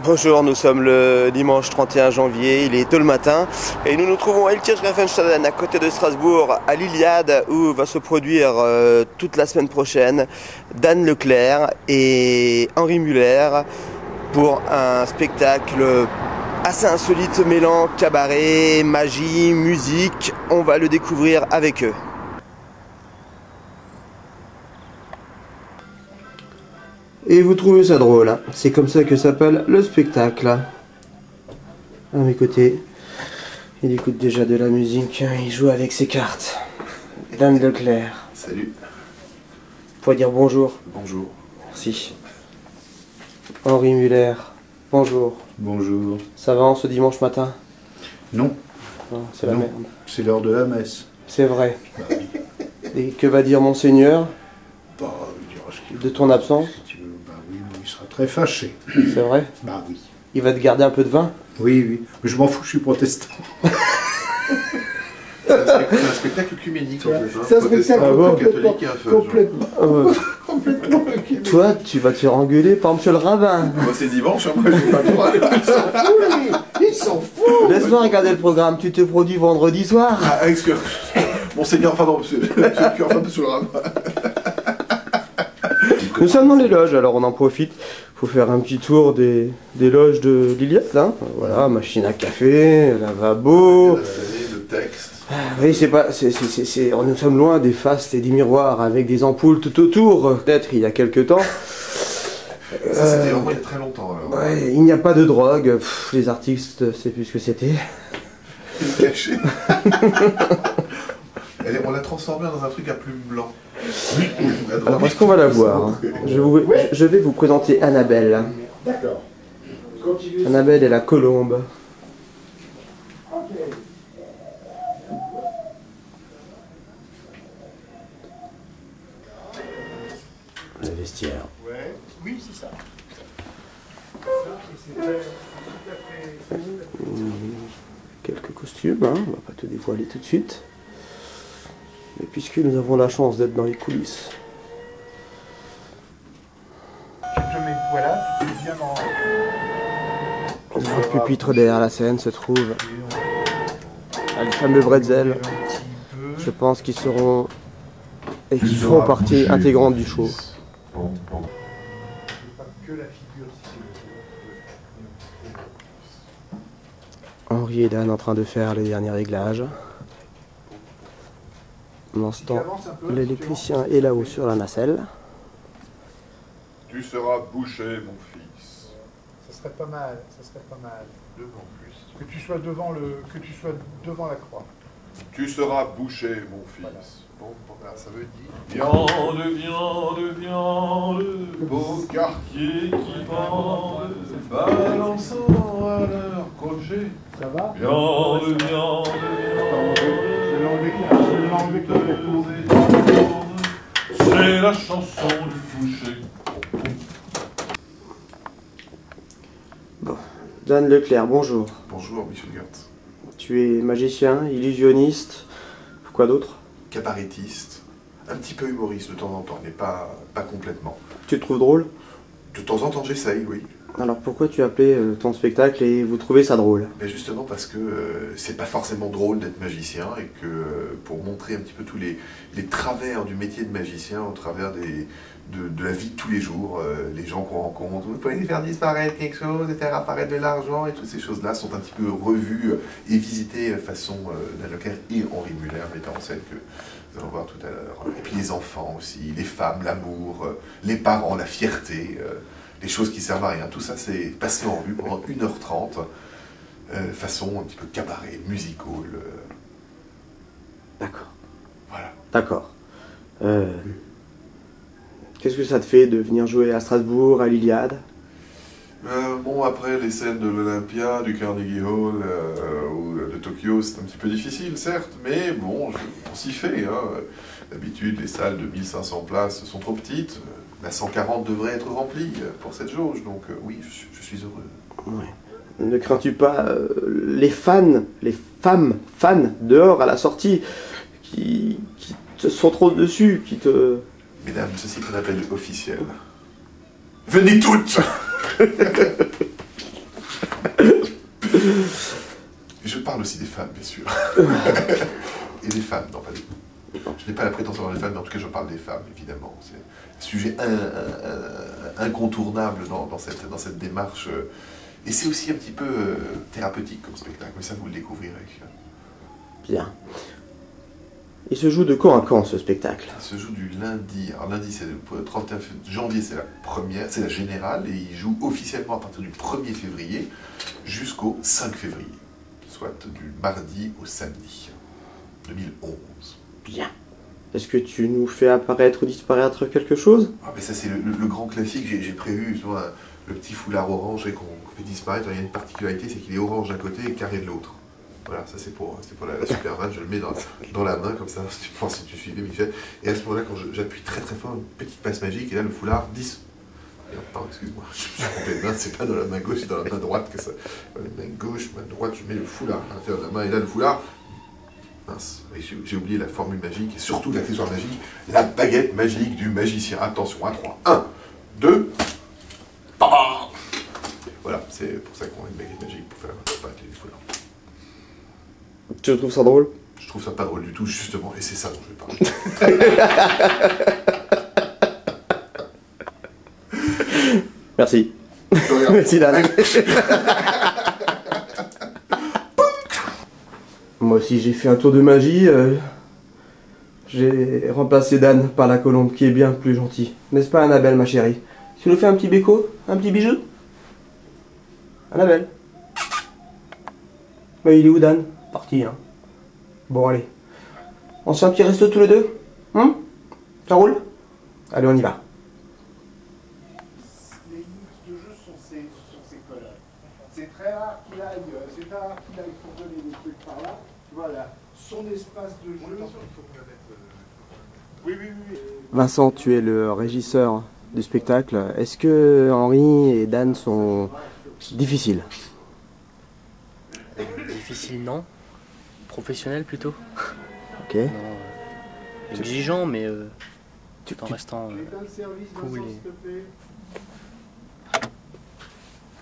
Bonjour, nous sommes le dimanche 31 janvier, il est tôt le matin et nous nous trouvons à Ilkirch-Greifenstaden à côté de Strasbourg, à l'Iliade où va se produire toute la semaine prochaine Dan Leclerc et Henri Muller pour un spectacle assez insolite mêlant cabaret, magie, musique. On va le découvrir avec eux. Et vous trouvez ça drôle, hein? C'est comme ça que s'appelle le spectacle. À mes côtés, il écoute déjà de la musique, il joue avec ses cartes. Dan Leclerc. Salut. Vous pouvez dire bonjour. Bonjour. Merci. Henri Muller. Bonjour. Bonjour. Ça va en ce dimanche matin? Non. Non, c'est la merde. C'est l'heure de la messe. C'est vrai. Bah oui. Et que va dire Monseigneur Bah, il dira ce qu'il de veut. ton absence? Si tu veux, bah oui, mais il sera très fâché. C'est vrai? Bah oui. Il va te garder un peu de vin? Oui, oui. Mais je m'en fous, je suis protestant. C'est un spectacle œcuménique en fait. C'est un spectacle catholique et un feu. complètement. Complètement. Toi, tu vas te faire engueuler par monsieur le rabbin. Moi c'est dimanche, hein, moi j'ai pas le droit. Il s'en fout. Laisse-moi regarder le programme, tu te produis vendredi soir. Ah, excuse. Monseigneur, pardon, monsieur le curé, enfin, monsieur le rabbin. Nous sommes dans les loges, alors on en profite. Faut faire un petit tour des loges de l'Iliade, hein. Voilà, machine à café, lavabo. Le texte. Oui, c'est pas, nous sommes loin des fastes et des miroirs avec des ampoules tout autour. Peut-être il y a quelques temps. Ça c'était vraiment il y a très longtemps alors. Ouais, il n'y a pas de drogue. Pff, les artistes, c'est plus ce que c'était. Caché. On l'a transformé dans un truc à plume blanc. Alors, est-ce qu'on va la voir, hein? Je vais vous présenter Annabelle. D'accord. Annabelle est la colombe. Le vestiaire. Ouais. Oui, c'est ça. Quelques costumes, hein, on va pas te dévoiler tout de suite. Mais puisque nous avons la chance d'être dans les coulisses. Tu te mets, voilà, tu te mets bien dans... Dans le pupitre derrière la scène se trouve les fameux bretzels. Je pense qu'ils seront et qui feront partie intégrante du show. Que la figure, Henri et Dan en train de faire les derniers réglages. Pendant ce temps, l'électricien est là-haut sur la nacelle. Tu seras bouché, mon fils. ça serait pas mal, ça serait pas mal. Devant plus. Que tu sois devant la croix. Tu seras bouché, mon fils. Voilà. Bon, alors, ça veut dire. Viande, viande, beau quartier qui bande, balançant à leur crochet. Ça va? Viande, viande, c'est la chanson du boucher. Bon. Dan Leclerc, bonjour. Bonjour, Michel Gertz. Tu es magicien, illusionniste, quoi d'autre? Cabarettiste, un petit peu humoriste de temps en temps, mais pas complètement. Tu te trouves drôle? De temps en temps, j'essaye, oui. Alors pourquoi tu as appelé ton spectacle et vous trouvez ça drôle? Mais justement parce que c'est pas forcément drôle d'être magicien et que pour montrer un petit peu tous les travers du métier de magicien au travers de la vie de tous les jours, les gens qu'on rencontre, vous pouvez faire disparaître quelque chose et faire apparaître de l'argent et toutes ces choses-là sont un petit peu revues et visitées façon Dan Leclerc et Henri Muller, mettant en scène que nous allons voir tout à l'heure. Et puis les enfants aussi, les femmes, l'amour, les parents, la fierté. Les choses qui servent à rien, tout ça c'est passé en vue pendant 1h30, façon un petit peu cabaret, musical. D'accord. Voilà. D'accord. Qu'est-ce que ça te fait de venir jouer à Strasbourg, à l'Iliade? Bon, après les scènes de l'Olympia, du Carnegie Hall ou de Tokyo, c'est un petit peu difficile, certes, mais bon, on s'y fait. Hein. D'habitude, les salles de 1500 places sont trop petites. La 140 devrait être remplie pour cette jauge, donc oui, je suis heureux. Ouais. Ne crains-tu pas les femmes fans dehors à la sortie, qui te sont trop dessus, qui te... Mesdames, ceci qu'on appelle officiel. Venez toutes. Je parle aussi des femmes, bien sûr. Et des femmes, non pas des... Je n'ai pas la prétention d'avoir des femmes, mais en tout cas je parle des femmes, évidemment. C'est un sujet incontournable dans cette démarche. Et c'est aussi un petit peu thérapeutique comme spectacle, mais ça vous le découvrirez. Bien. Il se joue de quand à quand ce spectacle? Il se joue du lundi. Alors lundi, c'est le 31 janvier, c'est la première, c'est la générale, et il joue officiellement à partir du 1er février jusqu'au 5 février, soit du mardi au samedi 2011. Bien. Est-ce que tu nous fais apparaître ou disparaître quelque chose? Ah ben ça c'est le grand classique, j'ai prévu souvent le petit foulard orange qu'on fait disparaître. Il y a une particularité, c'est qu'il est orange d'un côté et carré de l'autre. Voilà, ça c'est pour la Superman, je le mets dans la main comme ça, si tu suivais Michel. Et à ce moment-là, quand j'appuie très très fort, une petite passe magique, et là le foulard 10. Pardon, excuse-moi, je me suis trompé de main, c'est pas dans la main gauche, c'est dans la main droite que ça. Main gauche, main droite, je mets le foulard à l'intérieur de la main, et là le foulard. Mince, j'ai oublié la formule magique, et surtout l'accessoire magique, la baguette magique du magicien. Attention, à 3. 1, 2, voilà, c'est pour ça qu'on a une baguette magique, pour faire apparaître les foulards. Tu trouves ça drôle? Je trouve ça pas drôle du tout, justement, et c'est ça dont je vais parler. Merci. Merci Dan. Moi aussi j'ai fait un tour de magie. J'ai remplacé Dan par la colombe qui est bien plus gentille. N'est-ce pas Annabelle ma chérie? Tu nous fais un petit béco? Un petit bijou? Annabelle? Mais il est où Dan? Parti hein. Bon allez. On se fait un petit resto tous les deux? Ça roule? Allez on y va. Les livres de jeu sont ces collages. C'est très rare qu'il aille pour donner des trucs par là. Voilà, son espace de jeu. Oui. Vincent, tu es le régisseur du spectacle. Est-ce que Henri et Dan sont difficiles? Difficile, non. Professionnel plutôt. Ok. Non, exigeant, mais tout en restant cool.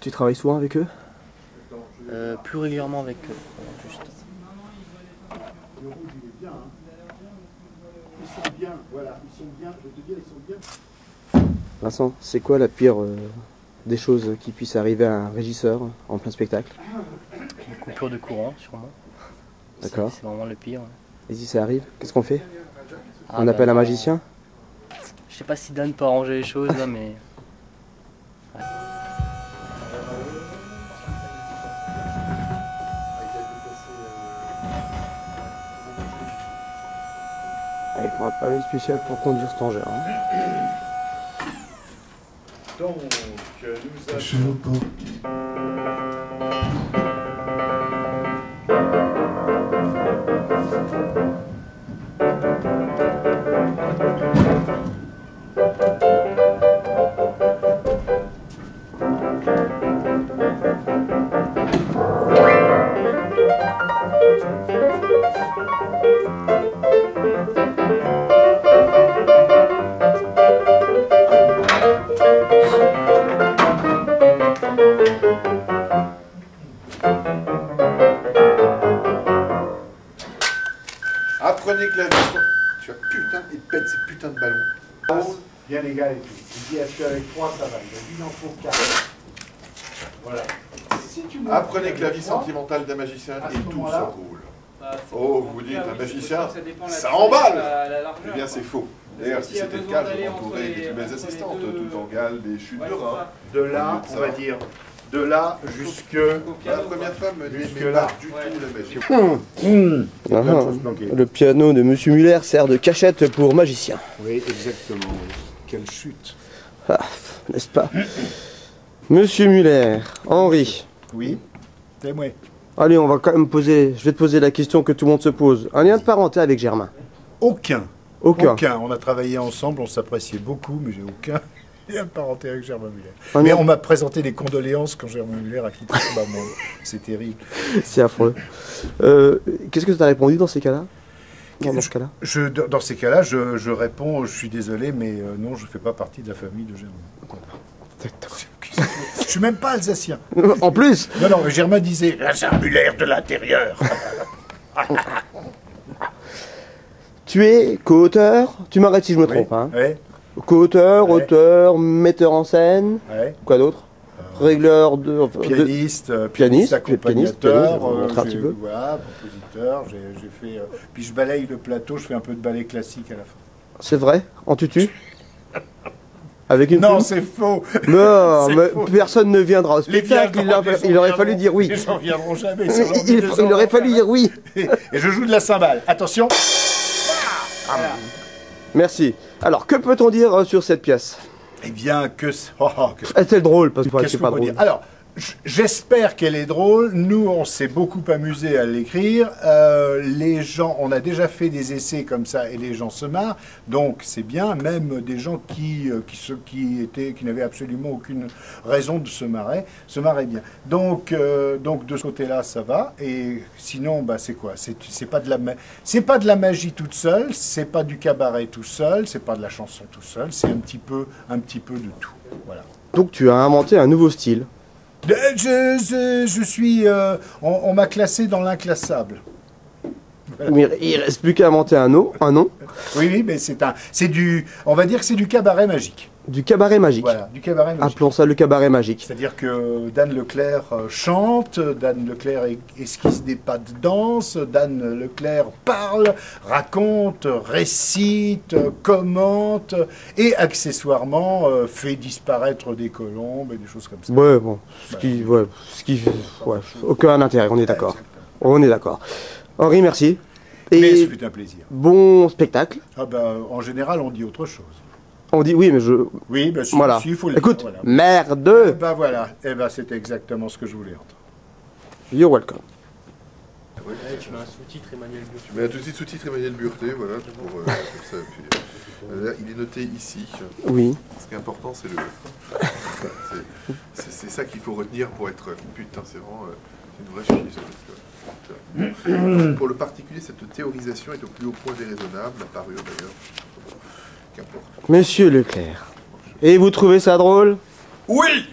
Tu travailles souvent avec eux? Plus régulièrement avec eux, juste. Le rouge, il est bien. Hein. Ils sont bien, voilà. Ils sont bien, je vais te dire, ils sont bien. Vincent, c'est quoi la pire des choses qui puissent arriver à un régisseur en plein spectacle? Une coupure de courant, sûrement. D'accord. C'est vraiment le pire. Et si ça arrive, qu'est-ce qu'on fait? Ah, On appelle un magicien? Je sais pas si Dan peut arranger les choses là, mais... Ouais. Il faudra pas aller spécial pour conduire cet engin. Donc, nous avons... Apprenez que la vie... Tu as putain, il pète ces putains de ballons. Bien égal et tout. Il dit, est-ce qu'avec 3 ça va? Il a dit, il en faut 4. Voilà. Si tu me Apprenez que la vie avec trois, sentimentale d'un magicien à ce est tout moment-là, sans rôle. Bah, Oh, vous dites, un magicien, dépend ça emballe. la largeur, Eh bien, quoi. c'est faux. D'ailleurs, si S'il y a c'était le besoin cas, je d'aller m'entourerais entre des plus belles les assistantes, deux- tout en gale, des chutes Ouais, de c'est reins. ça. de là, Ça on va va. dire, de là jusque... La première femme Jusque n'aimait là. pas du tout la magie. Le piano de Monsieur Muller sert de cachette pour magicien. Oui, exactement. Oui. Quelle chute. Ah, n'est-ce pas? Monsieur Muller, Henri. Oui, c'est moi. Allez, on va quand même poser... Je vais te poser la question que tout le monde se pose. Un lien de parenté avec Germain? Aucun. Aucun. On a travaillé ensemble, on s'appréciait beaucoup, mais j'ai aucun lien de parenté avec Germain Muller. Un Mais lien- on m'a présenté des condoléances quand Germain Muller a quitté ce bas monde. C'est terrible. C'est affreux. Qu'est-ce que tu as répondu dans ces cas-là? Dans ce cas-là? Dans ces cas-là, je réponds, je suis désolé, mais non, je ne fais pas partie de la famille de Germain. Je suis même pas alsacien. En plus. Non, non, Germain disait la circulaire de l'intérieur. Tu es co-auteur, tu m'arrêtes si je me trompe, hein. Ouais, Co-auteur, Ouais. auteur, metteur en scène, ouais. quoi d'autre? Régleur de... Pianiste, pianiste, accompagnateur, on va montrer un petit peu. voilà, compositeur, j'ai fait... puis je balaye le plateau, je fais un peu de ballet classique à la fin. C'est vrai? En tutu? Avec une Non, plume? c'est faux. Non, C'est mais faux. personne ne viendra au Les spectacle, viandants, il aurait fallu dire oui. Les gens viendront jamais. Il aurait fallu dire oui. Et je joue de la cymbale. Attention. Merci. Alors, que peut-on dire sur cette pièce? Eh bien, que... Est-elle drôle? Parce que Qu'est-ce c'est pas qu'on peut drôle. dire? Alors, j'espère qu'elle est drôle. Nous, on s'est beaucoup amusé à l'écrire. Les gens, on a déjà fait des essais comme ça et les gens se marrent. Donc, c'est bien. Même des gens qui n'avaient absolument aucune raison de se marrer bien. Donc de ce côté-là, ça va. Et sinon, bah, c'est quoi? C'est pas de la magie toute seule. C'est pas du cabaret tout seul. C'est pas de la chanson tout seul. C'est un petit peu de tout. Voilà. Donc, tu as inventé un nouveau style. Je suis... on m'a classé dans l'inclassable. Mais il reste plus qu'à inventer un nom, Oui, mais on va dire que c'est du cabaret magique. du cabaret magique. Voilà, du cabaret magique. Appelons ça le cabaret magique. C'est-à-dire que Dan Leclerc chante, Dan Leclerc esquisse des pas de danse, Dan Leclerc parle, raconte, récite, commente et accessoirement fait disparaître des colombes et des choses comme ça. Ouais, bon, aucun intérêt, on est d'accord. On est d'accord. Henri, merci. Mais ce Et fut un plaisir. bon spectacle. Ah ben, en général, on dit autre chose. On dit oui, mais je... Oui, ben, si, Voilà. si, il faut le dire. Écoute, Voilà. merde. Ben voilà, eh ben, c'est exactement ce que je voulais entendre. You're welcome. Tu mets un sous-titre Emmanuel Burti. Tu mets un tout petit sous-titre Emmanuel Burté, voilà, pour ça. Puis, là, il est noté ici. Oui. Ce qui est important, c'est c'est ça qu'il faut retenir pour être... Putain, c'est vraiment une vraie chiffre. Pour le particulier, cette théorisation est au plus haut point déraisonnable, la parure d'ailleurs. Qu'importe. Monsieur Leclerc. Et vous trouvez ça drôle? Oui!